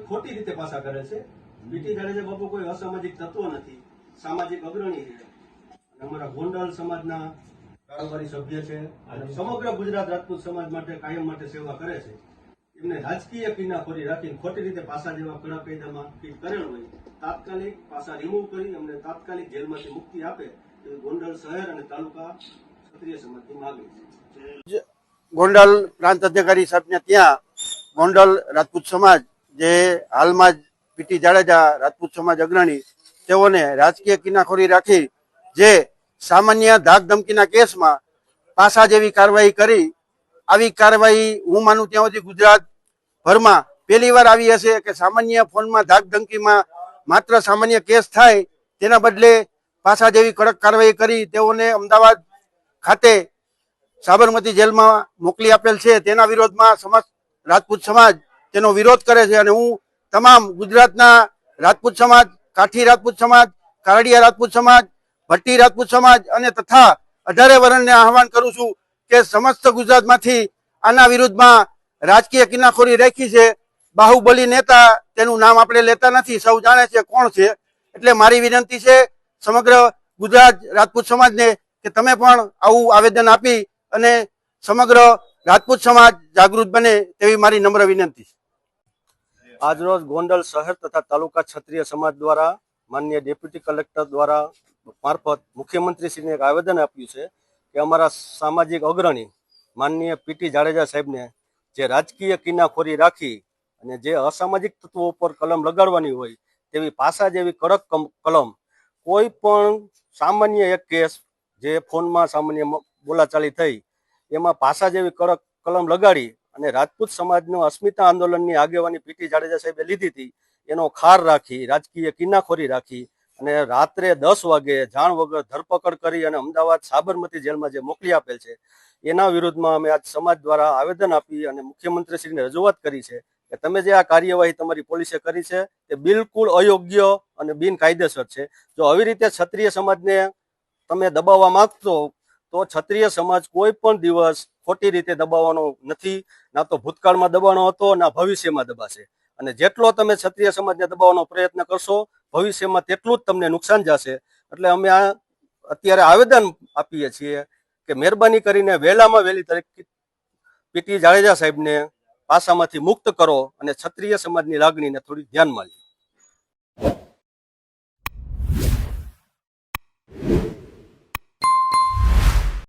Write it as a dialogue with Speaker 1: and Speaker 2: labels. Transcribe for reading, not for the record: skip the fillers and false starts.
Speaker 1: ખોટી રીતે પાસા કરે છે। પીટી જાડેજા બાપુ કોઈ અસામાજિક તત્વ નથી, સામાજિક અગ્રણી છે। અમારા ગોંડલ સમાજના કારોબારી સભ્ય છે અને સમગ્ર ગુજરાત રાજપૂત સમાજ માટે કાયમ માટે સેવા કરે છે। એમને રાજકીય કિનાખોરી રાખીને ખોટી રીતે પાસા જેવા કડક કાયદામાં ફિટ કરેલ હોય, તાત્કાલિક પાસા રિમૂવ કરી અમને તાત્કાલિક જેલમાંથી મુક્તિ આપે એવી ગોંડલ શહેર અને તાલુકા ક્ષત્રિય સમાજની માંગણી છે।
Speaker 2: ગોંડલ પ્રાંત અધિકારી સાહેબને ત્યાં ગોંડલ રાજપૂત સમાજ જે હાલમાં જ પીટી જાડેજા રાજપૂત સમાજ અગ્રણી તેઓને રાજકીય કિનાખોરી રાખી જે સામાન્ય ધાક ધમકીના કેસમાં પાસા જેવી કાર્યવાહી કરી, આવી કાર્યવાહી હું માનું ત્યાં સુધી ગુજરાત ભરમાં પહેલી વાર આવી હશે કે સામાન્ય ફોનમાં ધાક ધમકીમાં માત્ર સામાન્ય કેસ થાય તેના બદલે પાસા જેવી કડક કાર્યવાહી કરી તેઓને અમદાવાદ ખાતે સાબરમતી જેલમાં મોકલી આપેલ છે। તેના વિરોધમાં રાજપૂત સમાજ તેનો વિરોધ કરે છે અને હું તમામ ગુજરાતના રાજપૂત સમાજ, કાઠી રાજપૂત સમાજ, કારડિયા રાજપૂત સમાજ, ભટ્ટી રાજપૂત સમાજ અને તથા 18 વર્ણને આહવાન કરું છું કે સમસ્ત ગુજરાતમાંથી આના વિરુદ્ધમાં રાજકીય કિનાખોરી રાખી છે। બાહુબલી નેતા, તેનું નામ આપણે લેતા નથી, સૌ જાણે છે કોણ છે। એટલે મારી વિનંતી છે સમગ્ર ગુજરાત રાજપૂત સમાજને કે તમે પણ આવું આવેદન આપી અને સમગ્ર રાજપૂત સમાજ જાગૃત બને તેવી મારી નમ્ર વિનંતી છે। આજરોજ ગોંડલ શહેર તથા તાલુકા ક્ષત્રિય સમાજ દ્વારા માનનીય ડેપ્યુટી કલેક્ટર દ્વારા મારફત મુખ્યમંત્રીશ્રીને એક આવેદન આપ્યું છે કે અમારા સામાજિક અગ્રણી માનનીય પીટી જાડેજા સાહેબને જે રાજકીય કિનાખોરી રાખી અને જે અસામાજિક તત્વો ઉપર કલમ લગાડવાની હોય તેવી પાસા જેવી કડક કલમ, કોઈ પણ સામાન્ય એક કેસ જે ફોનમાં સામાન્ય બોલાચાલી થઈ એમાં પાસા જેવી કડક કલમ લગાડી અને રાજપૂત સમાજનું અસ્મિતા આંદોલનની આગેવાની પીટી જાડેજા સાહેબે લીધી હતી એનો ખાર રાખી, રાજકીય કિનાખોરી રાખી અને રાત્રે 10 વાગે જાણ વગર ધરપકડ કરી અને અમદાવાદ સાબરમતી જેલમાં જે મોકલી આપેલ છે એના વિરુદ્ધમાં અમે આજ સમાજ દ્વારા આવેદન આપી અને મુખ્યમંત્રીશ્રીને રજૂઆત કરી છે કે તમે જે આ કાર્યવાહી તમારી પોલીસે કરી છે તે બિલકુલ અયોગ્ય અને બિનકાયદેસર છે। જો આવી રીતે ક્ષત્રિય સમાજને તમે દબાવવા માંગતો તો ક્ષત્રિય સમાજ કોઈ પણ દિવસ ખોટી રીતે દબાવવાનો નથી, ના તો ભૂતકાળમાં દબાવવાનો હતો ના ભવિષ્યમાં દબાશે। અને જેટલો તમે ક્ષત્રિય સમાજને દબાવવાનો પ્રયત્ન કરશો ભવિષ્યમાં તેટલું જ તમને નુકસાન જશે। એટલે અમે આ અત્યારે આવેદન આપીએ છીએ કે મહેરબાની કરીને વહેલામાં વહેલી તારીખ પીટી જાડેજા સાહેબને પાસામાંથી મુક્ત કરો અને ક્ષત્રિય સમાજની લાગણીને થોડી ધ્યાનમાં લો।